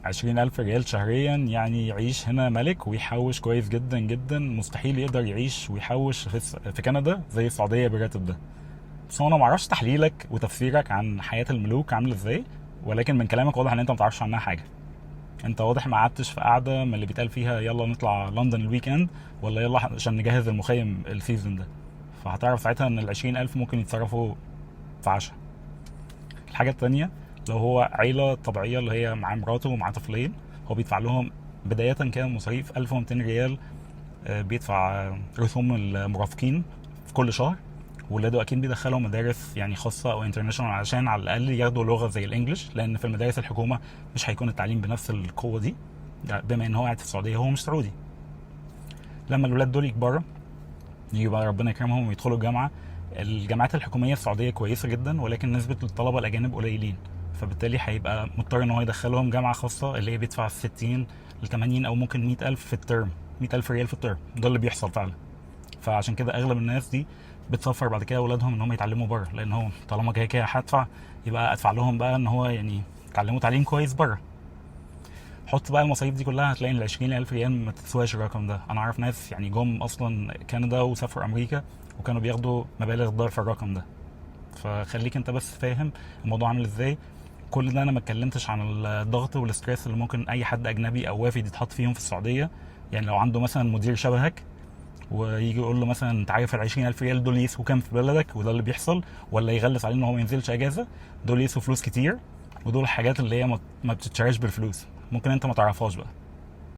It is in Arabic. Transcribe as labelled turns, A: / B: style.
A: 20,000 ريال شهريا يعني يعيش هنا ملك ويحوش كويس جدا جدا. مستحيل يقدر يعيش ويحوش في كندا زي السعودية بالراتب ده. بس هو انا معرفش تحليلك وتفسيرك عن حياة الملوك عامل ازاي، ولكن من كلامك واضح ان انت متعرفش عنها حاجة. انت واضح ما قعدتش في قعدة من اللي بيتقال فيها يلا نطلع لندن الويك اند، ولا يلا عشان نجهز المخيم السيزون ده. فهتعرف ساعتها ان ال20,000 ممكن يتصرفوا في عشاء. الحاجة التانية، لو هو عيلة طبيعية اللي هي مع مراته ومع طفلين، هو بيدفع لهم بداية كان مصاريف 1200 ريال. بيدفع رسوم المرافقين في كل شهر. ولاده اكيد بيدخلهم مدارس يعني خاصه او انترناشونال عشان على الاقل ياخدوا لغه زي الانجليش، لان في المدارس الحكومه مش هيكون التعليم بنفس القوه دي. بما ان هو قاعد في السعوديه، هو مش سعودي. لما الولاد دول يكبروا، يجي بقى ربنا يكرمهم ويدخلوا الجامعه. الجامعات الحكوميه في السعوديه كويسه جدا، ولكن نسبه الطلبه الاجانب قليلين. فبالتالي هيبقى مضطر ان هو يدخلهم جامعه خاصه اللي هي بيدفع 60 ل 80 او ممكن 100,000 في الترم. 100,000 ريال في الترم، ده اللي بيحصل فعلا. فعشان كده اغلب الناس دي بتسفر بعد كده اولادهم ان هم يتعلموا بره، لان هو طالما كده كده هدفع، يبقى ادفع لهم بقى ان هو يعني يتعلموا تعليم كويس بره. حط بقى المصاريف دي كلها، هتلاقي ان ال20,000 ريال ما تسواش الرقم ده. انا اعرف ناس يعني جم اصلا كندا وسافروا امريكا وكانوا بياخدوا مبالغ ضعف الرقم ده. فخليك انت بس فاهم الموضوع عامل ازاي. كل ده انا ما اتكلمتش عن الضغط والاستريس اللي ممكن اي حد اجنبي او وافد يتحط فيهم في السعوديه. يعني لو عنده مثلا مدير شبهك ويجي يقول له مثلا انت عارف ال20,000 ريال دول يسوا كام في بلدك، وده اللي بيحصل، ولا يغلس عليه ان هو ما ينزلش اجازه، دول يسوا فلوس كتير. ودول حاجات اللي هي ما بتتشراش بالفلوس، ممكن انت ما تعرفهاش بقى.